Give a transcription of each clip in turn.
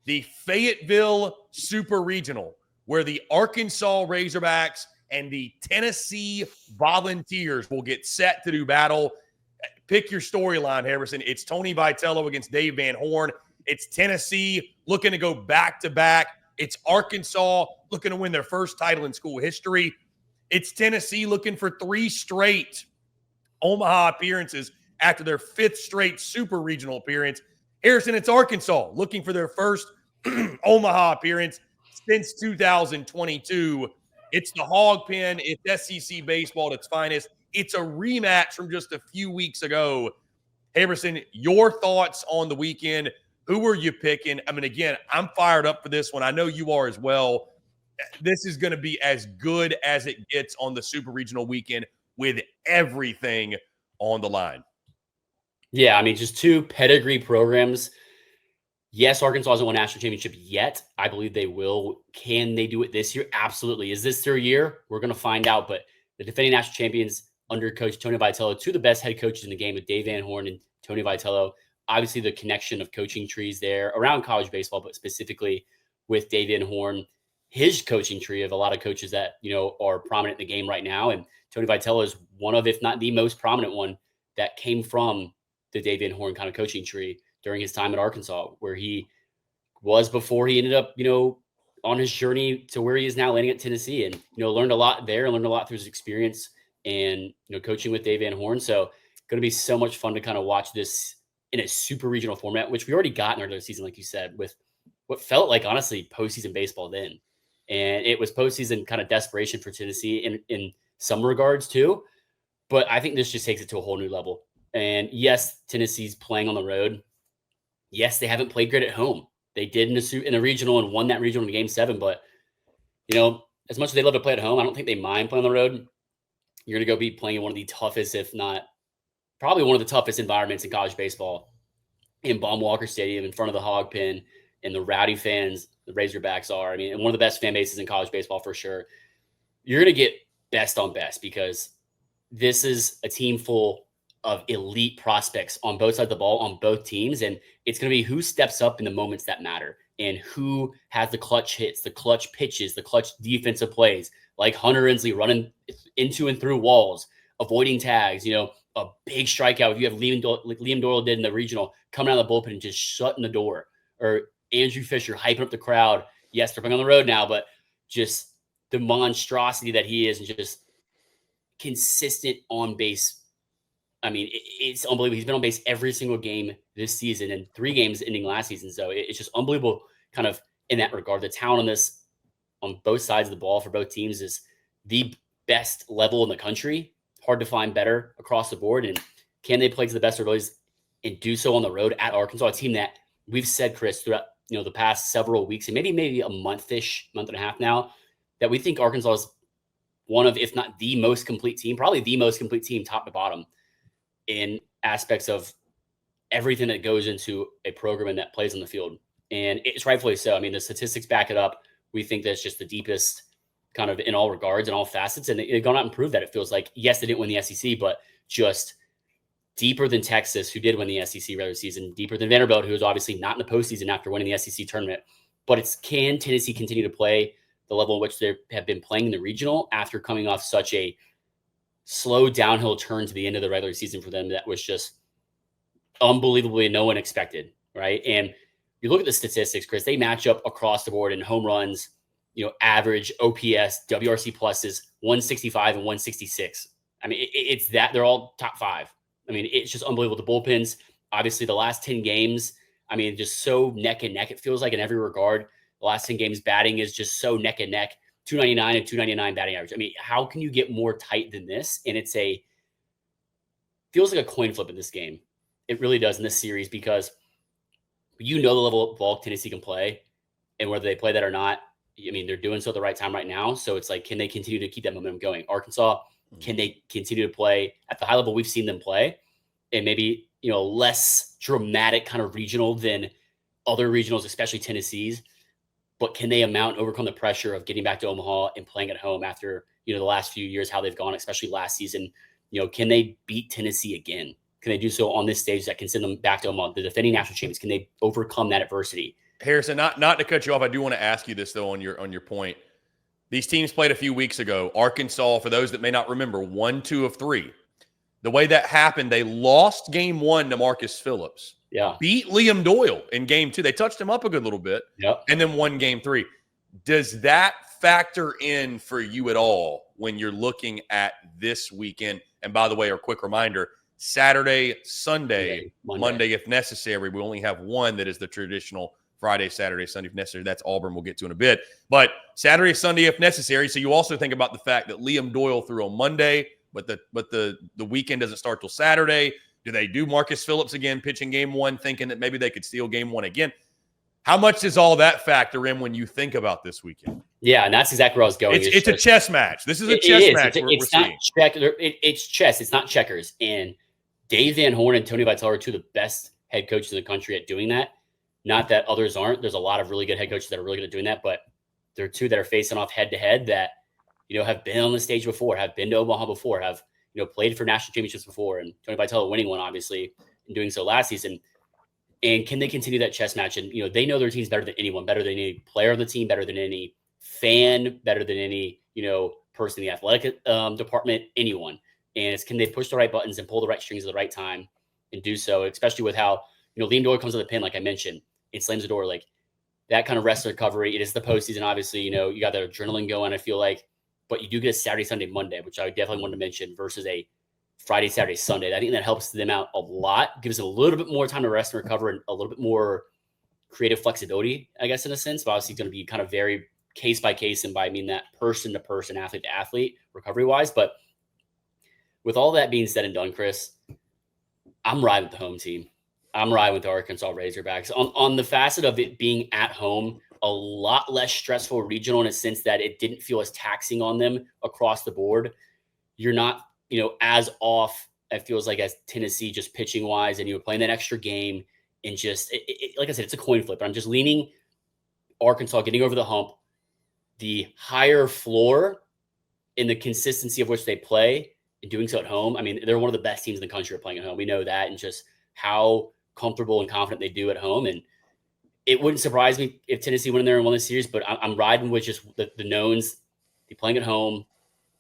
the Fayetteville Super Regional, where the Arkansas Razorbacks and the Tennessee Volunteers will get set to do battle. Pick your storyline, Harrison. It's Tony Vitello against Dave Van Horn. It's Tennessee looking to go back-to-back. It's Arkansas looking to win their first title in school history. It's Tennessee looking for 3 straight Omaha appearances after their 5th straight Super Regional appearance. Harrison, it's Arkansas looking for their first Omaha appearance since 2022. It's the Hog Pen. It's SEC baseball at its finest. It's a rematch from just a few weeks ago. Harrison, your thoughts on the weekend? Who are you picking? I mean, again, I'm fired up for this one. I know you are as well. This is going to be as good as it gets on the Super Regional weekend with everything on the line. Yeah, I mean, just 2 pedigree programs. Yes, Arkansas hasn't won a national championship yet. I believe they will. Can they do it this year? Absolutely. Is this their year? We're going to find out. But the defending national champions under coach Tony Vitello, 2 of the best head coaches in the game with Dave Van Horn and Tony Vitello. Obviously, the connection of coaching trees there around college baseball, but specifically with Dave Van Horn, his coaching tree of a lot of coaches that, are prominent in the game right now. And Tony Vitello is one of, if not the most prominent one that came from the Dave Van Horn kind of coaching tree during his time at Arkansas, where he was before he ended up, on his journey to where he is now landing at Tennessee, and, learned a lot there, learned a lot through his experience and, coaching with Dave Van Horn. So going to be so much fun to kind of watch this in a super regional format, which we already got in our regular season, like you said, with what felt like, honestly, postseason baseball then. And it was postseason kind of desperation for Tennessee in some regards too. But I think this just takes it to a whole new level. And yes, Tennessee's playing on the road. Yes, they haven't played great at home. They did in a regional and won that regional in Game 7. But, as much as they love to play at home, I don't think they mind playing on the road. You're going to go be playing in one of the toughest, if not probably one of the toughest environments in college baseball, in Baum Walker Stadium, in front of the Hog Pen, and the rowdy fans the Razorbacks are. I mean, one of the best fan bases in college baseball for sure. You're going to get best on best because this is a team full of elite prospects on both sides of the ball on both teams. And it's going to be who steps up in the moments that matter and who has the clutch hits, the clutch pitches, the clutch defensive plays, like Hunter Inslee running into and through walls, avoiding tags, a big strikeout. If you have Liam Doyle did in the regional, coming out of the bullpen and just shutting the door, or Andrew Fisher hyping up the crowd. Yes, they're playing on the road now, but just the monstrosity that he is and just consistent on base. I mean, it's unbelievable. He's been on base every single game this season and 3 games ending last season. So it's just unbelievable kind of in that regard. The talent on both sides of the ball for both teams is the best level in the country. Hard to find better across the board. And can they play to the best of their abilities and do so on the road at Arkansas, a team that we've said, Chris, throughout the past several weeks and maybe a month and a half now, that we think Arkansas is one of, if not the most complete team, probably the most complete team top to bottom in aspects of everything that goes into a program and that plays on the field. And it's rightfully so. I mean, the statistics back it up. We think that's just the deepest kind of in all regards and all facets. And they've gone out and proved that. It feels like, yes, they didn't win the SEC, but just deeper than Texas, who did win the SEC regular season, deeper than Vanderbilt, who was obviously not in the postseason after winning the SEC tournament. But can Tennessee continue to play the level in which they have been playing in the regional after coming off such a slow downhill turn to the end of the regular season for them that was just unbelievably no one expected, right? And you look at the statistics, Chris, they match up across the board in home runs, average, OPS, WRC pluses, 165 and 166. I mean, it's that they're all top 5. I mean, it's just unbelievable. The bullpens, obviously the last 10 games, I mean, just so neck and neck. It feels like in every regard, the last 10 games batting is just so neck and neck, 299 and 299 batting average. I mean, how can you get more tight than this? And feels like a coin flip in this game. It really does in this series because the level of ball Tennessee can play, and whether they play that or not, I mean, they're doing so at the right time right now. So it's like, can they continue to keep that momentum going? Arkansas, can they continue to play at the high level we've seen them play, and maybe, less dramatic kind of regional than other regionals, especially Tennessee's, but can they overcome the pressure of getting back to Omaha and playing at home after, the last few years, how they've gone, especially last season? Can they beat Tennessee again? Can they do so on this stage that can send them back to Omaha, the defending national champions? Can they overcome that adversity? Harrison, not to cut you off, I do want to ask you this though on your point. These teams played a few weeks ago. Arkansas, for those that may not remember, 1-2 of 3. The way that happened, they lost game 1 to Marcus Phillips. Yeah. Beat Liam Doyle in game 2. They touched him up a good little bit. Yep. And then won game 3. Does that factor in for you at all when you're looking at this weekend? And by the way, a quick reminder, Saturday, Sunday, Monday if necessary. We only have one that is the traditional Friday, Saturday, Sunday if necessary. That's Auburn. We'll get to in a bit. But Saturday, Sunday if necessary. So you also think about the fact that Liam Doyle threw on Monday, but the weekend doesn't start till Saturday. Do they do Marcus Phillips again, pitching game 1, thinking that maybe they could steal game 1 again? How much does all that factor in when you think about this weekend? Yeah, and that's exactly where I was going. It's a chess match. This is a chess match. It's not it's chess. It's not checkers. And Dave Van Horn and Tony Vitello are two of the best head coaches in the country at doing that. Not that others aren't. There's a lot of really good head coaches that are really good at doing that, but there are two that are facing off head to head that, have been on the stage before, have been to Omaha before, have, played for national championships before, and Tony Vitello winning one, obviously, and doing so last season. And can they continue that chess match? And, they know their team's better than anyone, better than any player on the team, better than any fan, better than any, person in the athletic department, anyone. And it's, can they push the right buttons and pull the right strings at the right time and do so, especially with how, Liam Doyle comes to the pin, like I mentioned, it slams the door, like that kind of rest recovery. It is the postseason, obviously, you got the adrenaline going, I feel like, but you do get a Saturday, Sunday, Monday, which I definitely wanted to mention, versus a Friday, Saturday, Sunday. I think that helps them out a lot, gives them a little bit more time to rest and recover and a little bit more creative flexibility, I guess, in a sense. But obviously, it's going to be kind of very case by case, and by I mean that person to person, athlete to athlete, recovery wise. But with all that being said and done, Chris, I'm riding with the home team. I'm riding with the Arkansas Razorbacks on the facet of it being at home, a lot less stressful regional in a sense that it didn't feel as taxing on them across the board. You're not, as off, it feels like, as Tennessee, just pitching wise, and you're playing that extra game, and just like I said, it's a coin flip. But I'm just leaning Arkansas getting over the hump, the higher floor in the consistency of which they play and doing so at home. I mean, they're one of the best teams in the country at playing at home. We know that, and just how comfortable and confident they do at home. And it wouldn't surprise me if Tennessee went in there and won the series, but I'm riding with just the knowns, the playing at home,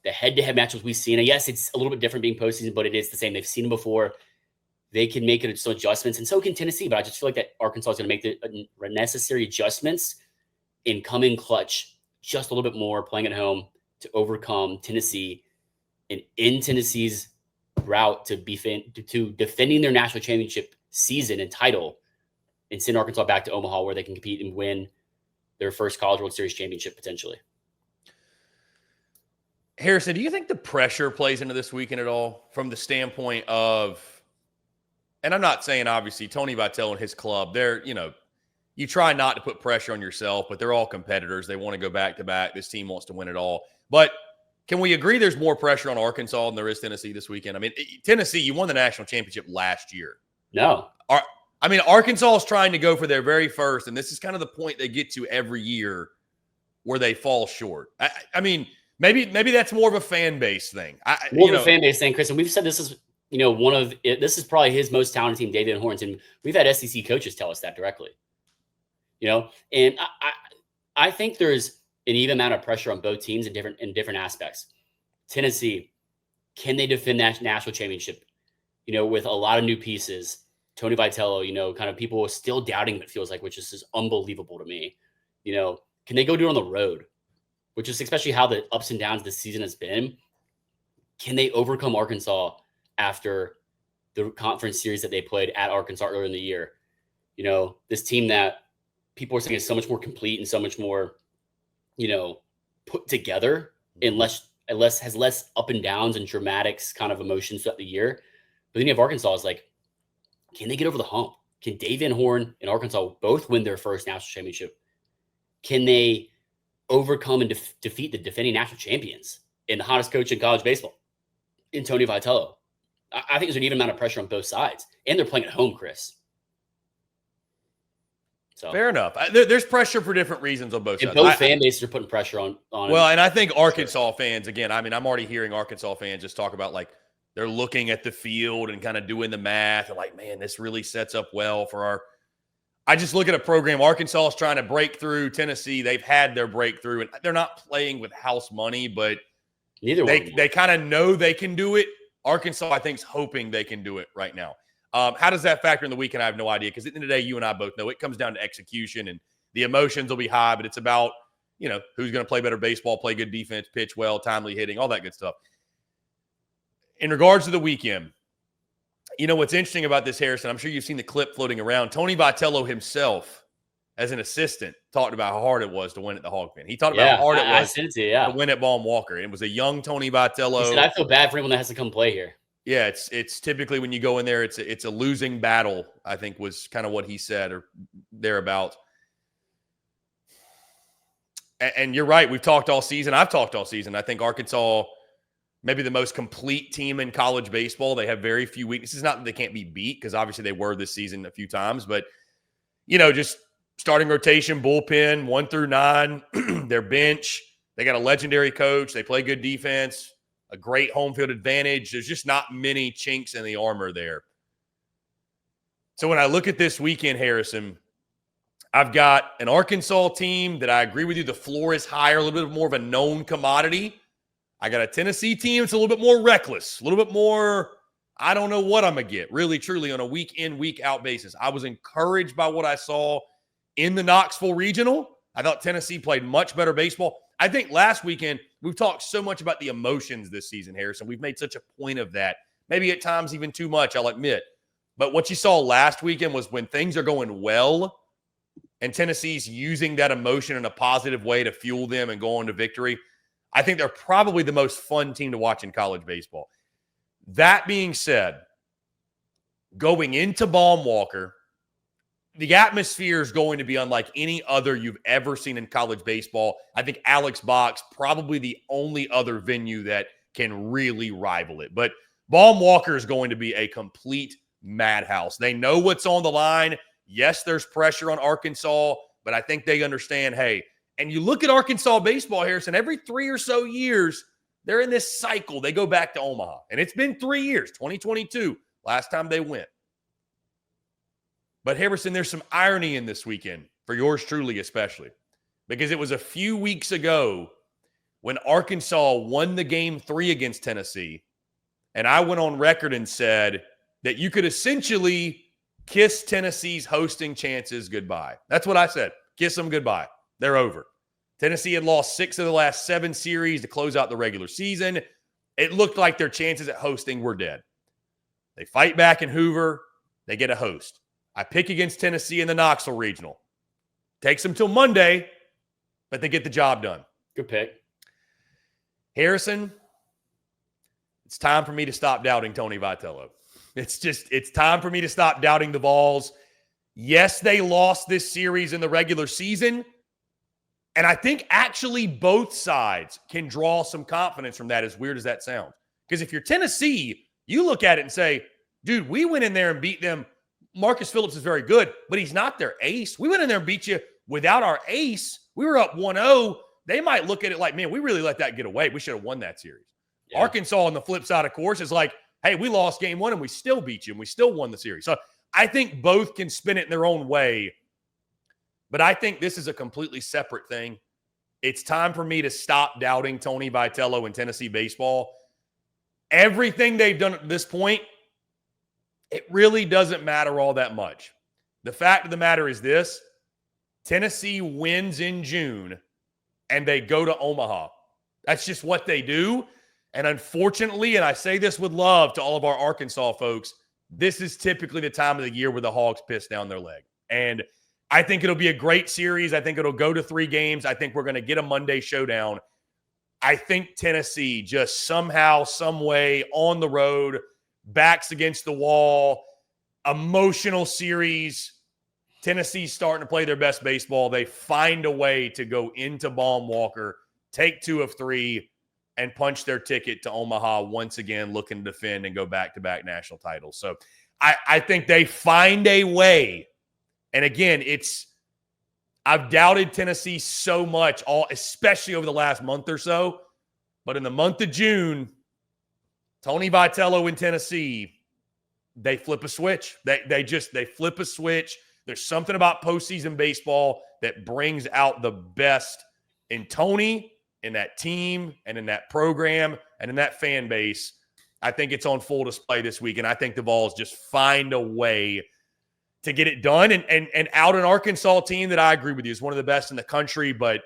the head-to-head matchups we've seen. And yes, it's a little bit different being postseason, but it is the same. They've seen them before. They can make it some adjustments, and so can Tennessee. But I just feel like that Arkansas is going to make the necessary adjustments and come in clutch just a little bit more, playing at home, to overcome Tennessee and in Tennessee's route to defending their national championship season and title, and send Arkansas back to Omaha where they can compete and win their first College World Series championship potentially. Harrison, do you think the pressure plays into this weekend at all, from the standpoint of, and I'm not saying obviously Tony Vitello and his club, they're, you try not to put pressure on yourself, but they're all competitors. They want to go back to back. This team wants to win it all. But can we agree there's more pressure on Arkansas than there is Tennessee this weekend? I mean, Tennessee, you won the national championship last year. No. Arkansas is trying to go for their very first, and this is kind of the point they get to every year where they fall short. I mean, maybe that's more of a fan base thing. More of a fan base thing, Chris. And we've said this is, this is probably his most talented team, David Horns, and we've had SEC coaches tell us that directly. And I think there's an even amount of pressure on both teams in different aspects. Tennessee, can they defend that national championship? With a lot of new pieces. Tony Vitello, kind of people still doubting him, it feels like, which is just unbelievable to me. Can they go do it on the road? Which is especially how the ups and downs this season has been. Can they overcome Arkansas after the conference series that they played at Arkansas earlier in the year? This team that people are saying is so much more complete and so much more, put together, and has less up and downs and dramatics kind of emotions throughout the year. But then you have Arkansas is like, can they get over the hump? Can Dave Van Horn and Arkansas both win their first national championship? Can they overcome and defeat the defending national champions and the hottest coach in college baseball, in Tony Vitello? I think there's an even amount of pressure on both sides, and they're playing at home, Chris. So fair enough. There's pressure for different reasons on both sides. Both fan bases are putting pressure on. Well, and I think Arkansas fans, again, I'm already hearing Arkansas fans just talk about, like, they're looking at the field and kind of doing the math and like, man, this really sets up well for our. I just look at a program. Arkansas is trying to break through. Tennessee, they've had their breakthrough, and they're not playing with house money, but they kind of know they can do it. Arkansas, I think, is hoping they can do it right now. How does that factor in the weekend? I have no idea, because at the end of the day, you and I both know it comes down to execution, and the emotions will be high, but it's about, who's going to play better baseball, play good defense, pitch well, timely hitting, all that good stuff. In regards to the weekend, what's interesting about this, Harrison, I'm sure you've seen the clip floating around. Tony Vitello himself, as an assistant, talked about how hard it was to win at the Hog Pen. He talked about how hard it was to win at Baum Walker. And it was a young Tony Vitello. He said, I feel bad for anyone that has to come play here. Yeah, it's typically when you go in there, it's a losing battle, I think was kind of what he said, or thereabout. And you're right. We've talked all season. I've talked all season. I think Arkansas, maybe the most complete team in college baseball. They have very few weaknesses. Not that they can't be beat, because obviously they were this season a few times. But, just starting rotation, bullpen, 1 through 9, their bench. They got a legendary coach. They play good defense, a great home field advantage. There's just not many chinks in the armor there. So when I look at this weekend, Harrison, I've got an Arkansas team that I agree with you. The floor is higher, a little bit more of a known commodity. I got a Tennessee team. It's a little bit more reckless, a little bit more, I don't know what I'm going to get, really, truly, on a week-in, week-out basis. I was encouraged by what I saw in the Knoxville Regional. I thought Tennessee played much better baseball. I think last weekend, we've talked so much about the emotions this season, Harrison. We've made such a point of that. Maybe at times even too much, I'll admit. But what you saw last weekend was when things are going well and Tennessee's using that emotion in a positive way to fuel them and go on to victory, I think they're probably the most fun team to watch in college baseball. That being said, going into Baum Walker, the atmosphere is going to be unlike any other you've ever seen in college baseball. I think Alex Box, probably the only other venue that can really rival it. But Baum Walker is going to be a complete madhouse. They know what's on the line. Yes, there's pressure on Arkansas, but I think they understand, hey, and you look at Arkansas baseball, Harrison, every 3 or so years, they're in this cycle. They go back to Omaha. And it's been 3 years, 2022, last time they went. But Harrison, there's some irony in this weekend, for yours truly especially, because it was a few weeks ago when Arkansas won the Game 3 against Tennessee, and I went on record and said that you could essentially kiss Tennessee's hosting chances goodbye. That's what I said. Kiss them goodbye. They're over. Tennessee had lost 6 of the last 7 series to close out the regular season. It looked like their chances at hosting were dead. They fight back in Hoover. They get a host. I pick against Tennessee in the Knoxville Regional. Takes them till Monday, but they get the job done. Good pick. Harrison, it's time for me to stop doubting Tony Vitello. It's time for me to stop doubting the Vols. Yes, they lost this series in the regular season, and I think actually both sides can draw some confidence from that, as weird as that sounds. Because if you're Tennessee, you look at it and say, dude, we went in there and beat them. Marcus Phillips is very good, but he's not their ace. We went in there and beat you without our ace. We were up 1-0. They might look at it like, man, we really let that get away. We should have won that series. Yeah. Arkansas, on the flip side, of course, is like, hey, we lost game 1 and we still beat you and we still won the series. So I think both can spin it in their own way. But I think this is a completely separate thing. It's time for me to stop doubting Tony Vitello and Tennessee baseball. Everything they've done at this point, it really doesn't matter all that much. The fact of the matter is this: Tennessee wins in June and they go to Omaha. That's just what they do. And unfortunately, and I say this with love to all of our Arkansas folks, this is typically the time of the year where the Hogs piss down their leg. And I think it'll be a great series. I think it'll go to 3 games. I think we're going to get a Monday showdown. I think Tennessee just somehow, some way, on the road, backs against the wall, emotional series. Tennessee's starting to play their best baseball. They find a way to go into Baum Walker, take 2 of 3, and punch their ticket to Omaha once again, looking to defend and go back-to-back national titles. So I think they find a way. And again, I've doubted Tennessee so much, especially over the last month or so. But in the month of June, Tony Vitello in Tennessee, they flip a switch. They flip a switch. There's something about postseason baseball that brings out the best in Tony, in that team, and in that program, and in that fan base. I think it's on full display this week, and I think the Vols just find a way to get it done. And out an Arkansas team that I agree with you is one of the best in the country, but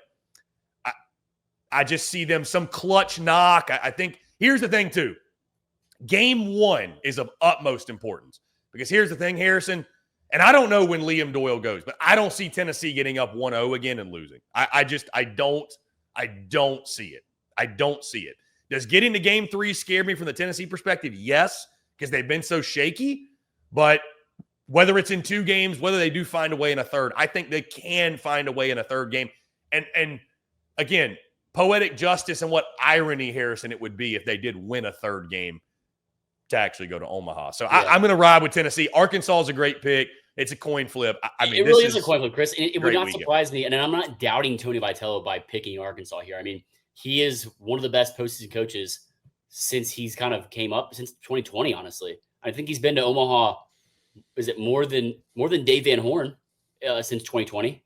I just see them some clutch knock. I think here's the thing, too. Game 1 is of utmost importance because here's the thing, Harrison, and I don't know when Liam Doyle goes, but I don't see Tennessee getting up 1-0 again and losing. I don't see it. I don't see it. Does getting to game 3 scare me from the Tennessee perspective? Yes, because they've been so shaky. But whether it's in 2 games, whether they do find a way in a third, I think they can find a way in a third game. And again, poetic justice and what irony, Harrison, it would be if they did win a third game to actually go to Omaha. So yeah. I'm going to ride with Tennessee. Arkansas is a great pick. It's a coin flip. I mean, it really is a coin flip, Chris. It would not weekend. Surprise me. And I'm not doubting Tony Vitello by picking Arkansas here. I mean, he is one of the best postseason coaches since he's kind of came up since 2020, honestly. I think he's been to Omaha. Is it more than Dave Van Horn since 2020?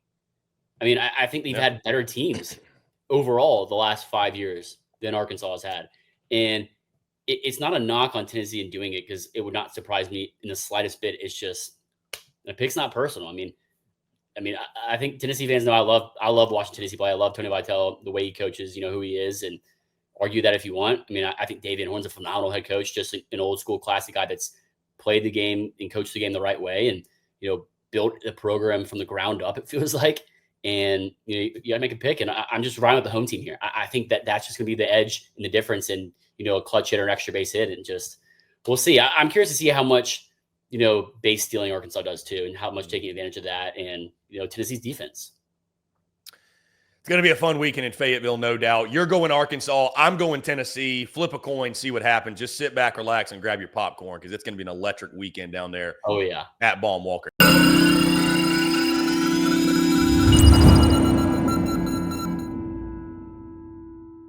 I mean, I think they've had better teams overall the last 5 years than Arkansas has had. And it's not a knock on Tennessee in doing it because it would not surprise me in the slightest bit. It's just the pick's not personal. I mean, I think Tennessee fans know I love watching Tennessee play. I love Tony Vitello, the way he coaches, you know, who he is, and argue that if you want. I mean, I think Dave Van Horn's a phenomenal head coach, just an old school classic guy that's played the game and coached the game the right way and, you know, built the program from the ground up, it feels like. And, you know, you got to make a pick. And I'm just riding with the home team here. I think that's just going to be the edge and the difference in, you know, a clutch hit or an extra base hit. And just, we'll see. I'm curious to see how much, you know, base stealing Arkansas does too, and how much taking advantage of that. And, you know, Tennessee's defense. It's going to be a fun weekend in Fayetteville, no doubt. You're going Arkansas. I'm going Tennessee. Flip a coin, see what happens. Just sit back, relax, and grab your popcorn because it's going to be an electric weekend down there. Oh, yeah. At Baum Walker.